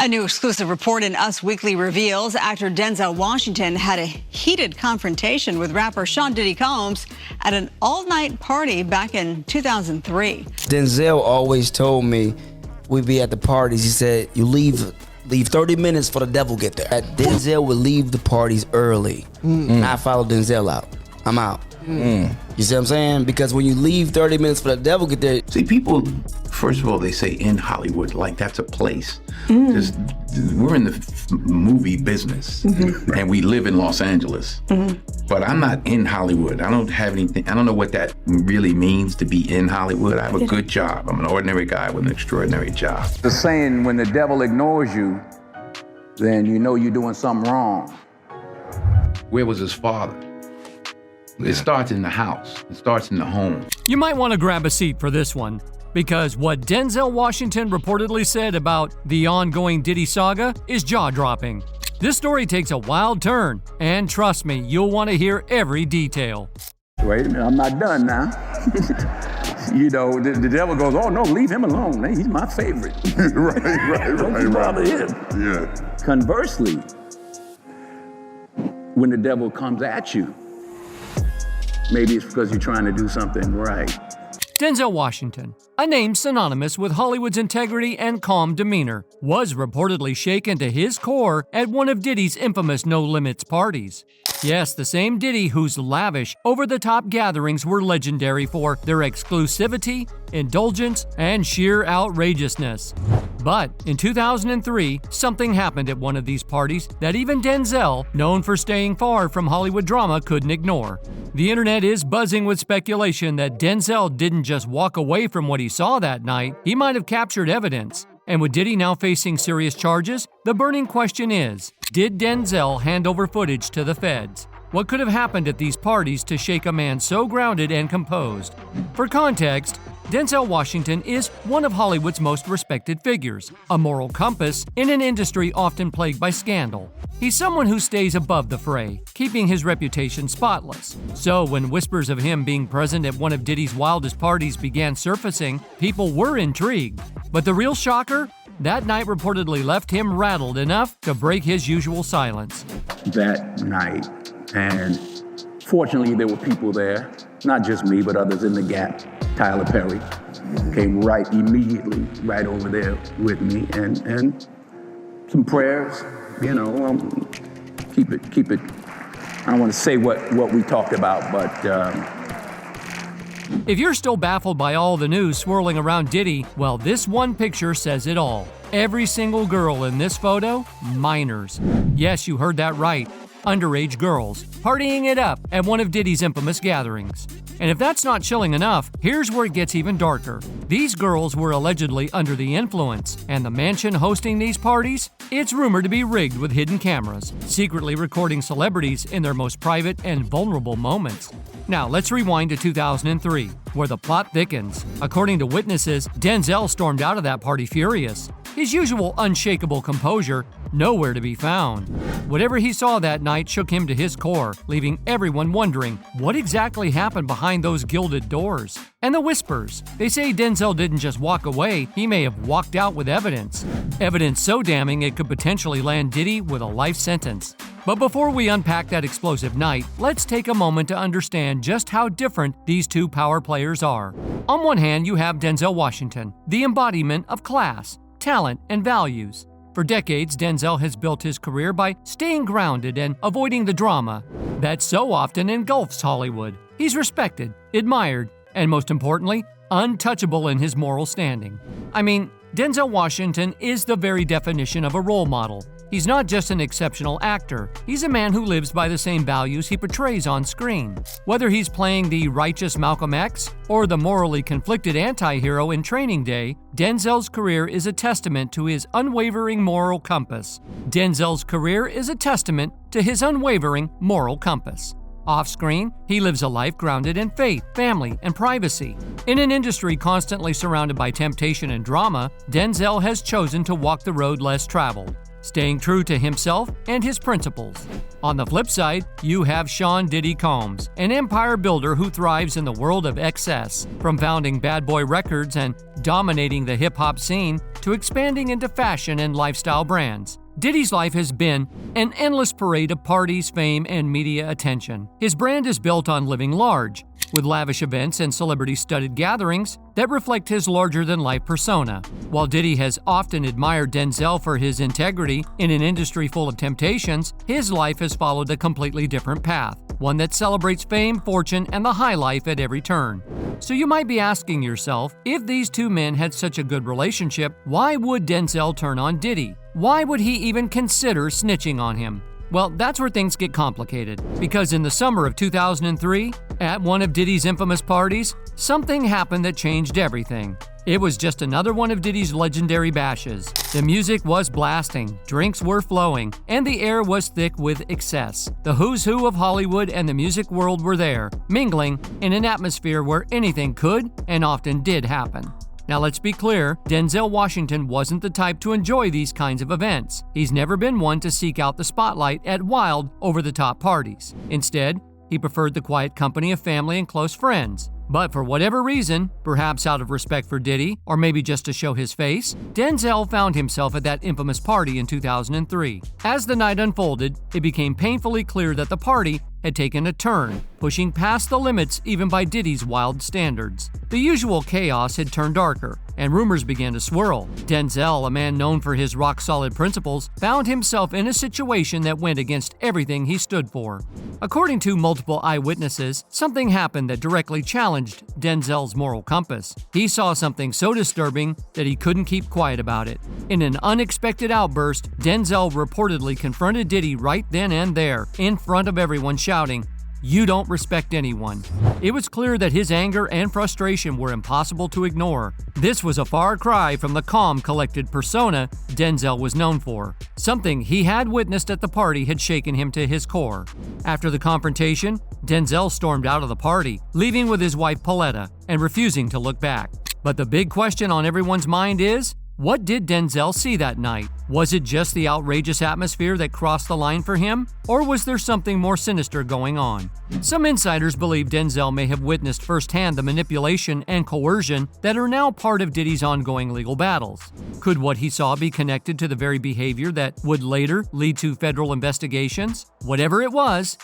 A new exclusive report in Us Weekly reveals actor Denzel Washington had a heated confrontation with rapper Sean Diddy Combs at an all-night party back in 2003. Denzel always told me we'd be at the parties. He said, you leave 30 minutes for the devil get there. Denzel would leave the parties early. I follow Denzel out. I'm out. You see what I'm saying? Because when you leave 30 minutes for the devil get there. See, people, first of all, they say in Hollywood, like that's a place. We're in the movie business and we live in Los Angeles. But I'm not in Hollywood. I don't have anything, I don't know what that really means to be in Hollywood. I have a good job. I'm an ordinary guy with an extraordinary job. The saying, when the devil ignores you, then you know you're doing something wrong. Where was his father? It starts in the house. It starts in the home. You might want to grab a seat for this one, because what Denzel Washington reportedly said about the ongoing Diddy saga is jaw-dropping. This story takes a wild turn, and trust me, you'll want to hear every detail. Wait a minute, I'm not done now. You know, the devil goes, oh no, leave him alone. Hey, he's my favorite. Don't bother him. Yeah. Conversely, when the devil comes at you, maybe it's because you're trying to do something right. Denzel Washington, a name synonymous with Hollywood's integrity and calm demeanor, was reportedly shaken to his core at one of Diddy's infamous No Limits parties. Yes, the same Diddy whose lavish, over-the-top gatherings were legendary for their exclusivity, indulgence, and sheer outrageousness. But in 2003, something happened at one of these parties that even Denzel, known for staying far from Hollywood drama, couldn't ignore. The internet is buzzing with speculation that Denzel didn't just walk away from what he saw that night, he might have captured evidence. And with Diddy now facing serious charges, the burning question is, did Denzel hand over footage to the feds? What could have happened at these parties to shake a man so grounded and composed? For context, Denzel Washington is one of Hollywood's most respected figures, a moral compass in an industry often plagued by scandal. He's someone who stays above the fray, keeping his reputation spotless. So when whispers of him being present at one of Diddy's wildest parties began surfacing, people were intrigued. But the real shocker? That night reportedly left him rattled enough to break his usual silence. That night, and fortunately there were people there, not just me, but others in the Gap. Tyler Perry came right immediately, right over there with me, and some prayers, you know, keep it. I don't want to say what we talked about, but if you're still baffled by all the news swirling around Diddy, well, this one picture says it all. Every single girl in this photo, minors. Yes, you heard that right. Underage girls, partying it up at one of Diddy's infamous gatherings. And if that's not chilling enough, here's where it gets even darker. These girls were allegedly under the influence, and the mansion hosting these parties? It's rumored to be rigged with hidden cameras, secretly recording celebrities in their most private and vulnerable moments. Now, let's rewind to 2003, where the plot thickens. According to witnesses, Denzel stormed out of that party furious. His usual unshakable composure, nowhere to be found. Whatever he saw that night shook him to his core, leaving everyone wondering what exactly happened behind those gilded doors. And the whispers. They say Denzel didn't just walk away, he may have walked out with evidence. Evidence so damning it could potentially land Diddy with a life sentence. But before we unpack that explosive night, let's take a moment to understand just how different these two power players are. On one hand, you have Denzel Washington, the embodiment of class, talent, and values. For decades, Denzel has built his career by staying grounded and avoiding the drama that so often engulfs Hollywood. He's respected, admired, and most importantly, untouchable in his moral standing. I mean, Denzel Washington is the very definition of a role model. He's not just an exceptional actor, he's a man who lives by the same values he portrays on screen. Whether he's playing the righteous Malcolm X or the morally conflicted anti-hero in Training Day, Denzel's career is a testament to his unwavering moral compass. Denzel's career is a testament to his unwavering moral compass. Off-screen, he lives a life grounded in faith, family, and privacy. In an industry constantly surrounded by temptation and drama, Denzel has chosen to walk the road less traveled. staying true to himself and his principles. On the flip side, you have Sean Diddy Combs, an empire builder who thrives in the world of excess, from founding Bad Boy Records and dominating the hip-hop scene to expanding into fashion and lifestyle brands. Diddy's life has been an endless parade of parties, fame, and media attention. His brand is built on living large, with lavish events and celebrity-studded gatherings that reflect his larger-than-life persona. While Diddy has often admired Denzel for his integrity in an industry full of temptations, his life has followed a completely different path, one that celebrates fame, fortune, and the high life at every turn. So you might be asking yourself, if these two men had such a good relationship, why would Denzel turn on Diddy? Why would he even consider snitching on him? Well, that's where things get complicated, because in the summer of 2003, at one of Diddy's infamous parties, something happened that changed everything. It was just another one of Diddy's legendary bashes. The music was blasting, drinks were flowing, and the air was thick with excess. The who's who of Hollywood and the music world were there, mingling in an atmosphere where anything could and often did happen. Now let's be clear, Denzel Washington wasn't the type to enjoy these kinds of events. He's never been one to seek out the spotlight at wild, over-the-top parties. Instead, he preferred the quiet company of family and close friends. But for whatever reason, perhaps out of respect for Diddy, or maybe just to show his face, Denzel found himself at that infamous party in 2003. As the night unfolded, it became painfully clear that the party had taken a turn, pushing past the limits even by Diddy's wild standards. The usual chaos had turned darker, and rumors began to swirl. Denzel, a man known for his rock-solid principles, found himself in a situation that went against everything he stood for. According to multiple eyewitnesses, something happened that directly challenged Denzel's moral compass. He saw something so disturbing that he couldn't keep quiet about it. In an unexpected outburst, Denzel reportedly confronted Diddy right then and there, in front of everyone, shouting, "You don't respect anyone." It was clear that his anger and frustration were impossible to ignore. This was a far cry from the calm, collected persona Denzel was known for. Something he had witnessed at the party had shaken him to his core. After the confrontation, Denzel stormed out of the party, leaving with his wife Pauletta and refusing to look back. But the big question on everyone's mind is, what did Denzel see that night? Was it just the outrageous atmosphere that crossed the line for him, or was there something more sinister going on? Some insiders believe Denzel may have witnessed firsthand the manipulation and coercion that are now part of Diddy's ongoing legal battles. Could what he saw be connected to the very behavior that would later lead to federal investigations? Whatever it was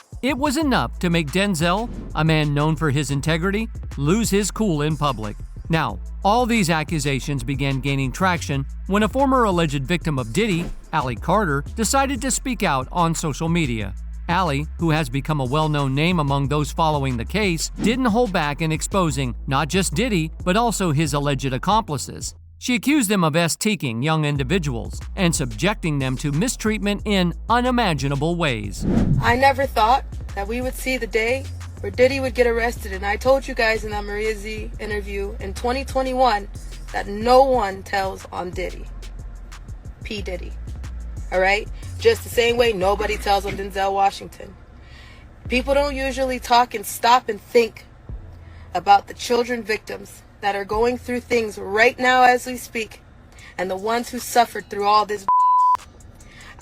enough to make Denzel, a man known for his integrity, lose his cool in public. Now, all these accusations began gaining traction when a former alleged victim of Diddy, Allie Carter, decided to speak out on social media. Allie, who has become a well-known name among those following the case, didn't hold back in exposing not just Diddy, but also his alleged accomplices. She accused them of STing young individuals and subjecting them to mistreatment in unimaginable ways. I never thought that we would see the day where Diddy would get arrested, and I told you guys in that Maria Z interview in 2021 that no one tells on Diddy. P. Diddy. Alright? Just the same way nobody tells on Denzel Washington. People don't usually talk and stop and think about the children victims that are going through things right now as we speak, and the ones who suffered through all this.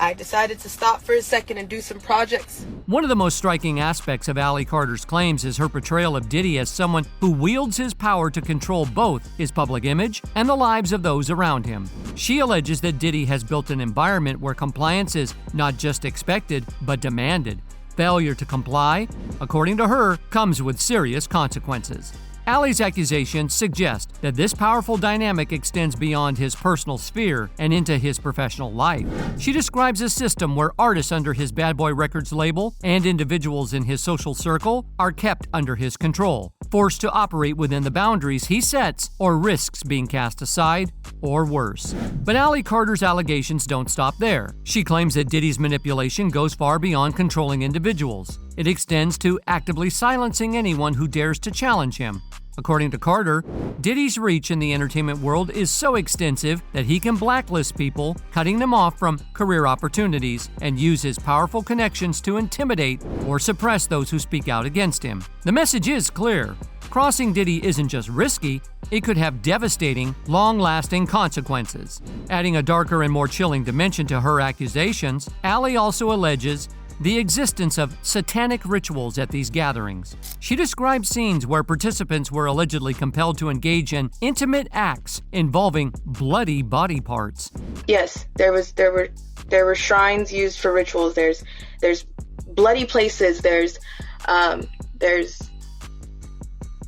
I decided to stop for a second and do some projects. One of the most striking aspects of Allie Carter's claims is her portrayal of Diddy as someone who wields his power to control both his public image and the lives of those around him. She alleges that Diddy has built an environment where compliance is not just expected, but demanded. Failure to comply, according to her, comes with serious consequences. Allie's accusations suggest that this powerful dynamic extends beyond his personal sphere and into his professional life. She describes a system where artists under his Bad Boy Records label and individuals in his social circle are kept under his control, forced to operate within the boundaries he sets or risks being cast aside, or worse. But Allie Carter's allegations don't stop there. She claims that Diddy's manipulation goes far beyond controlling individuals. It extends to actively silencing anyone who dares to challenge him. According to Carter, Diddy's reach in the entertainment world is so extensive that he can blacklist people, cutting them off from career opportunities, and use his powerful connections to intimidate or suppress those who speak out against him. The message is clear. Crossing Diddy isn't just risky, it could have devastating, long-lasting consequences. Adding a darker and more chilling dimension to her accusations, Allie also alleges the existence of satanic rituals at these gatherings. She described scenes where participants were allegedly compelled to engage in intimate acts involving bloody body parts. Yes, there were shrines used for rituals. There's bloody places. There's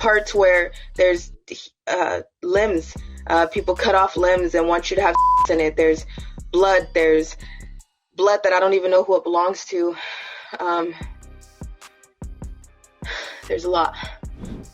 parts where there's limbs. People cut off limbs and want you to have in it. There's blood. There's blood that I don't even know who it belongs to. There's a lot.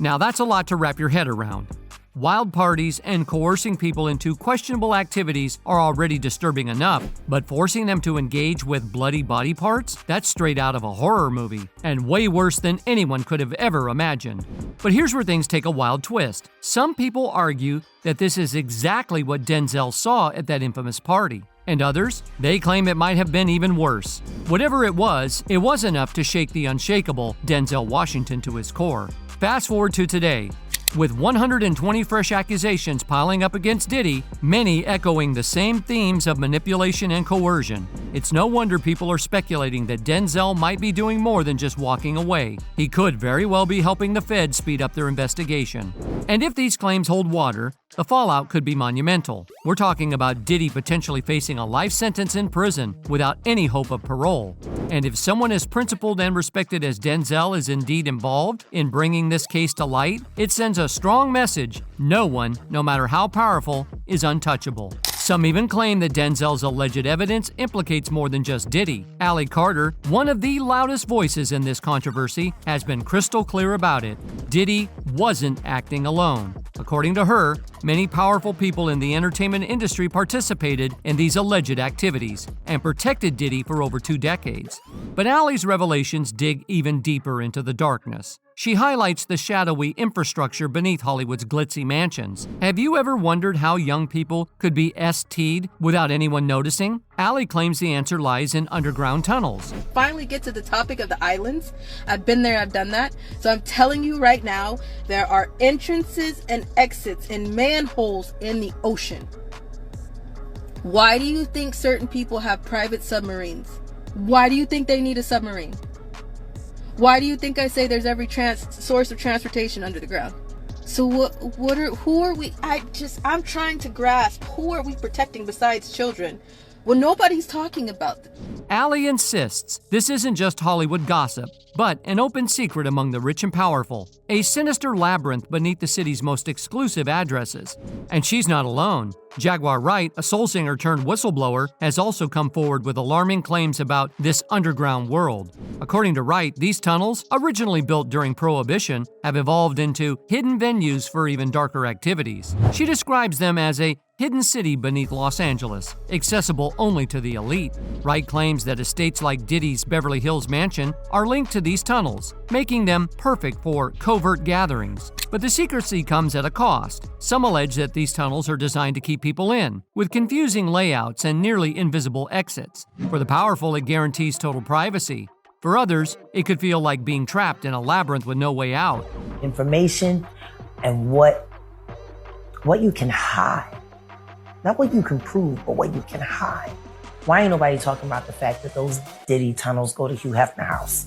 Now that's a lot to wrap your head around. Wild parties and coercing people into questionable activities are already disturbing enough, but forcing them to engage with bloody body parts? That's straight out of a horror movie, and way worse than anyone could have ever imagined. But here's where things take a wild twist. Some people argue that this is exactly what Denzel saw at that infamous party. And others, they claim it might have been even worse. Whatever it was enough to shake the unshakable Denzel Washington to his core. Fast forward to today. With 120 fresh accusations piling up against Diddy, many echoing the same themes of manipulation and coercion, it's no wonder people are speculating that Denzel might be doing more than just walking away. He could very well be helping the feds speed up their investigation. And if these claims hold water, the fallout could be monumental. We're talking about Diddy potentially facing a life sentence in prison without any hope of parole. And if someone as principled and respected as Denzel is indeed involved in bringing this case to light, it sends a strong message: no one, no matter how powerful, is untouchable. Some even claim that Denzel's alleged evidence implicates more than just Diddy. Allie Carter, one of the loudest voices in this controversy, has been crystal clear about it. Diddy wasn't acting alone. According to her, many powerful people in the entertainment industry participated in these alleged activities and protected Diddy for over 2 decades. But Allie's revelations dig even deeper into the darkness. She highlights the shadowy infrastructure beneath Hollywood's glitzy mansions. Have you ever wondered how young people could be ST'd without anyone noticing? Allie claims the answer lies in underground tunnels. Finally get to the topic of the islands. I've been there, I've done that. So I'm telling you right now, there are entrances and exits in manholes in the ocean. Why do you think certain people have private submarines? Why do you think they need a submarine? Why do you think I say there's every source of transportation under the ground? So who are we? I'm trying to grasp, who are we protecting besides children? Well, nobody's talking about them. Allie insists this isn't just Hollywood gossip, but an open secret among the rich and powerful, a sinister labyrinth beneath the city's most exclusive addresses. And she's not alone. Jaguar Wright, a soul singer turned whistleblower, has also come forward with alarming claims about this underground world. According to Wright, these tunnels, originally built during Prohibition, have evolved into hidden venues for even darker activities. She describes them as a hidden city beneath Los Angeles, accessible only to the elite. Wright claims that estates like Diddy's Beverly Hills mansion are linked to these tunnels, making them perfect for covert gatherings. But the secrecy comes at a cost. Some allege that these tunnels are designed to keep people in, with confusing layouts and nearly invisible exits. For the powerful, it guarantees total privacy. For others, it could feel like being trapped in a labyrinth with no way out. Information and what you can hide. Not what you can prove, but what you can hide. Why ain't nobody talking about the fact that those Diddy tunnels go to Hugh Hefner house?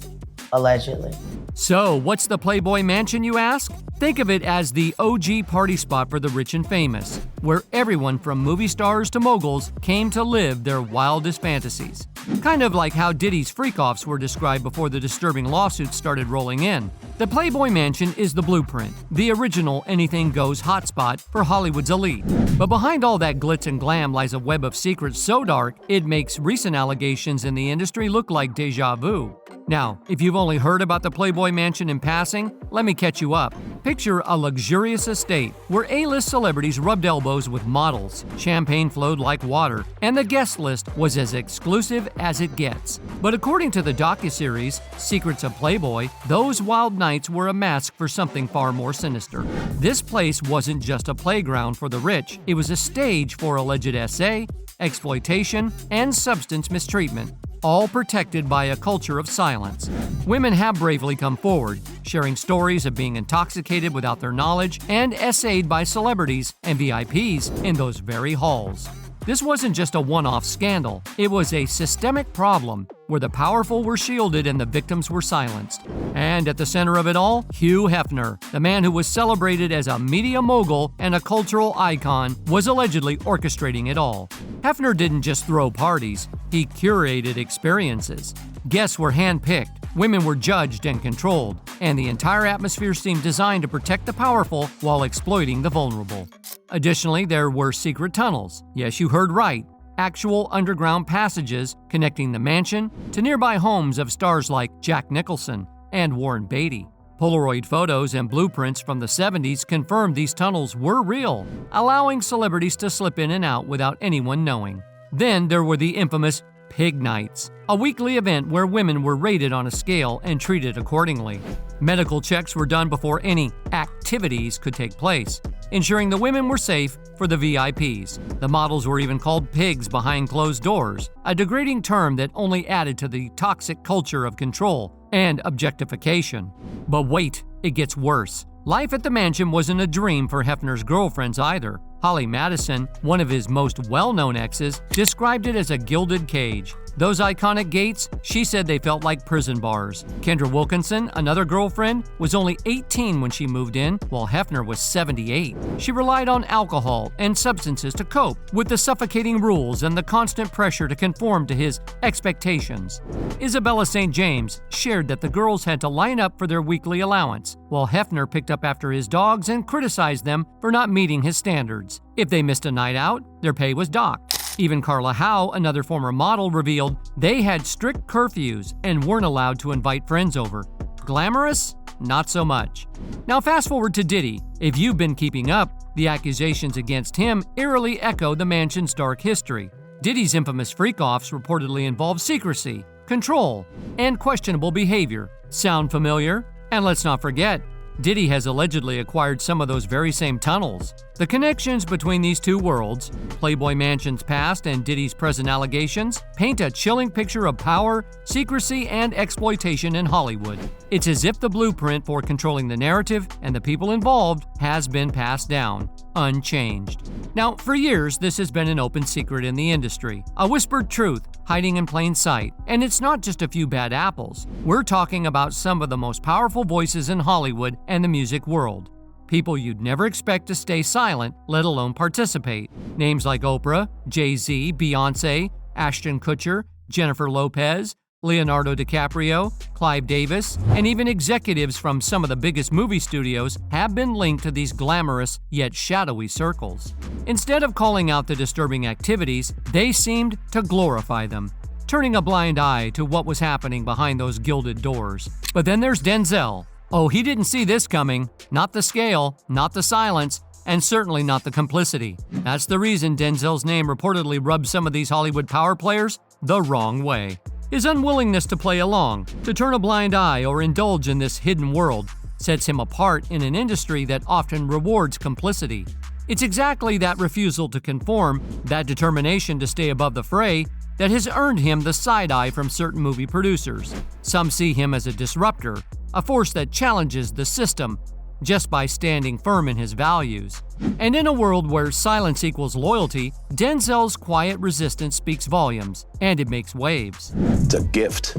Allegedly. So, what's the Playboy Mansion, you ask? Think of it as the OG party spot for the rich and famous, where everyone from movie stars to moguls came to live their wildest fantasies. Kind of like how Diddy's freak-offs were described before the disturbing lawsuits started rolling in. The Playboy Mansion is the blueprint, the original anything-goes hotspot for Hollywood's elite. But behind all that glitz and glam lies a web of secrets so dark, it makes recent allegations in the industry look like déjà vu. Now, if you've only heard about the Playboy Mansion in passing, let me catch you up. Picture a luxurious estate where A-list celebrities rubbed elbows with models, champagne flowed like water, and the guest list was as exclusive as it gets. But according to the docuseries Secrets of Playboy, those wild nights were a mask for something far more sinister. This place wasn't just a playground for the rich, it was a stage for alleged SA, exploitation, and substance mistreatment. all protected by a culture of silence. Women have bravely come forward, sharing stories of being intoxicated without their knowledge and essayed by celebrities and VIPs in those very halls. This wasn't just a one-off scandal. It was a systemic problem where the powerful were shielded and the victims were silenced. And at the center of it all, Hugh Hefner, the man who was celebrated as a media mogul and a cultural icon, was allegedly orchestrating it all. Hefner didn't just throw parties, he curated experiences. Guests were handpicked, women were judged and controlled, and the entire atmosphere seemed designed to protect the powerful while exploiting the vulnerable. Additionally, there were secret tunnels. Yes, you heard right. Actual underground passages connecting the mansion to nearby homes of stars like Jack Nicholson and Warren Beatty. Polaroid photos and blueprints from the 70s confirmed these tunnels were real, allowing celebrities to slip in and out without anyone knowing. Then there were the infamous Pig Nights, a weekly event where women were rated on a scale and treated accordingly. Medical checks were done before any activities could take place, ensuring the women were safe for the VIPs. The models were even called pigs behind closed doors, a degrading term that only added to the toxic culture of control and objectification. But wait, it gets worse. Life at the mansion wasn't a dream for Hefner's girlfriends either. Holly Madison, one of his most well-known exes, described it as a gilded cage. Those iconic gates, she said they felt like prison bars. Kendra Wilkinson, another girlfriend, was only 18 when she moved in, while Hefner was 78. She relied on alcohol and substances to cope with the suffocating rules and the constant pressure to conform to his expectations. Isabella St. James shared that the girls had to line up for their weekly allowance, while Hefner picked up after his dogs and criticized them for not meeting his standards. If they missed a night out, their pay was docked. Even Carla Howe, another former model, revealed they had strict curfews and weren't allowed to invite friends over. Glamorous? Not so much. Now fast forward to Diddy. If you've been keeping up, the accusations against him eerily echo the mansion's dark history. Diddy's infamous freak-offs reportedly involve secrecy, control, and questionable behavior. Sound familiar? And let's not forget, Diddy has allegedly acquired some of those very same tunnels. The connections between these two worlds, Playboy Mansion's past and Diddy's present allegations, paint a chilling picture of power, secrecy, and exploitation in Hollywood. It's as if the blueprint for controlling the narrative and the people involved has been passed down, unchanged. Now, for years, this has been an open secret in the industry, a whispered truth hiding in plain sight. And it's not just a few bad apples. We're talking about some of the most powerful voices in Hollywood and the music world. People you'd never expect to stay silent, let alone participate. Names like Oprah, Jay-Z, Beyonce, Ashton Kutcher, Jennifer Lopez, Leonardo DiCaprio, Clive Davis, and even executives from some of the biggest movie studios have been linked to these glamorous yet shadowy circles. Instead of calling out the disturbing activities, they seemed to glorify them, turning a blind eye to what was happening behind those gilded doors. But then there's Denzel. Oh, he didn't see this coming. Not the scale, not the silence, and certainly not the complicity. That's the reason Denzel's name reportedly rubbed some of these Hollywood power players the wrong way. His unwillingness to play along, to turn a blind eye or indulge in this hidden world, sets him apart in an industry that often rewards complicity. It's exactly that refusal to conform, that determination to stay above the fray, that has earned him the side-eye from certain movie producers. Some see him as a disruptor, a force that challenges the system just by standing firm in his values. And in a world where silence equals loyalty, Denzel's quiet resistance speaks volumes, and it makes waves. It's a gift.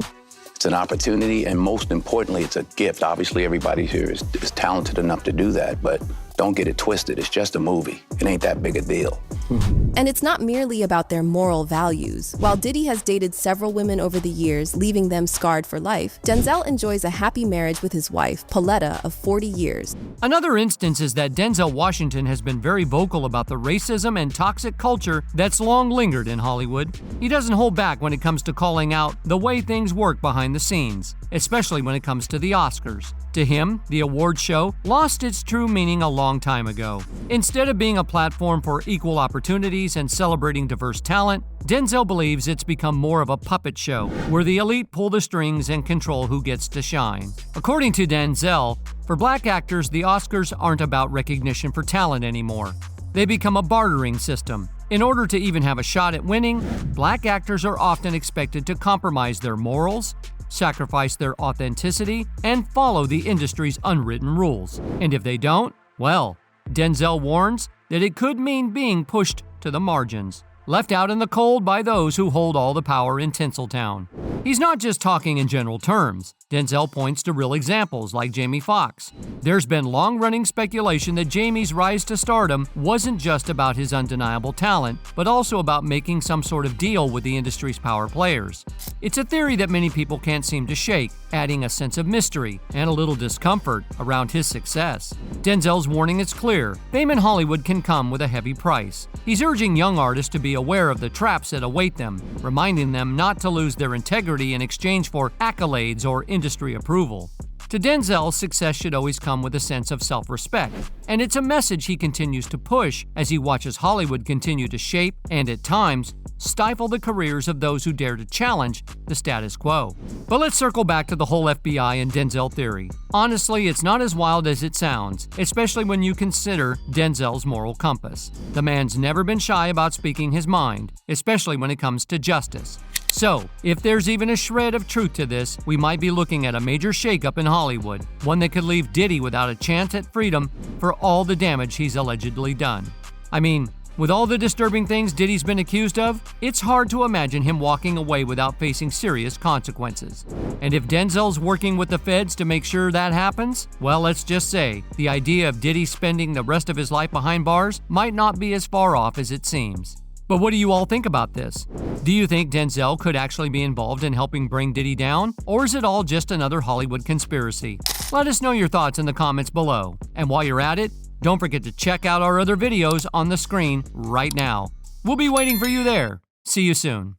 It's an opportunity, and most importantly, it's a gift. Obviously, everybody here is talented enough to do that, but don't get it twisted. It's just a movie. It ain't that big a deal. And it's not merely about their moral values. While Diddy has dated several women over the years, leaving them scarred for life, Denzel enjoys a happy marriage with his wife, Pauletta, of 40 years. Another instance is that Denzel Washington has been very vocal about the racism and toxic culture that's long lingered in Hollywood. He doesn't hold back when it comes to calling out the way things work behind the scenes, especially when it comes to the Oscars. To him, the award show lost its true meaning a long time ago. Instead of being a platform for equal opportunities and celebrating diverse talent, Denzel believes it's become more of a puppet show, where the elite pull the strings and control who gets to shine. According to Denzel, for black actors, the Oscars aren't about recognition for talent anymore. They become a bartering system, In order to even have a shot at winning, black actors are often expected to compromise their morals, sacrifice their authenticity, and follow the industry's unwritten rules. And if they don't, well, Denzel warns that it could mean being pushed to the margins, left out in the cold by those who hold all the power in Tinseltown. He's not just talking in general terms. Denzel points to real examples like Jamie Foxx. There's been long-running speculation that Jamie's rise to stardom wasn't just about his undeniable talent, but also about making some sort of deal with the industry's power players. It's a theory that many people can't seem to shake, adding a sense of mystery and a little discomfort around his success. Denzel's warning is clear: fame in Hollywood can come with a heavy price. He's urging young artists to be aware of the traps that await them, reminding them not to lose their integrity in exchange for accolades or industry approval. To Denzel, success should always come with a sense of self-respect, and it's a message he continues to push as he watches Hollywood continue to shape and, at times, stifle the careers of those who dare to challenge the status quo. But let's circle back to the whole FBI and Denzel theory. Honestly, it's not as wild as it sounds, especially when you consider Denzel's moral compass. The man's never been shy about speaking his mind, especially when it comes to justice. So, if there's even a shred of truth to this, we might be looking at a major shakeup in Hollywood, one that could leave Diddy without a chance at freedom for all the damage he's allegedly done. I mean, with all the disturbing things Diddy's been accused of, it's hard to imagine him walking away without facing serious consequences. And if Denzel's working with the feds to make sure that happens, well, let's just say, the idea of Diddy spending the rest of his life behind bars might not be as far off as it seems. But what do you all think about this? Do you think Denzel could actually be involved in helping bring Diddy down? Or is it all just another Hollywood conspiracy? Let us know your thoughts in the comments below. And while you're at it, don't forget to check out our other videos on the screen right now. We'll be waiting for you there. See you soon.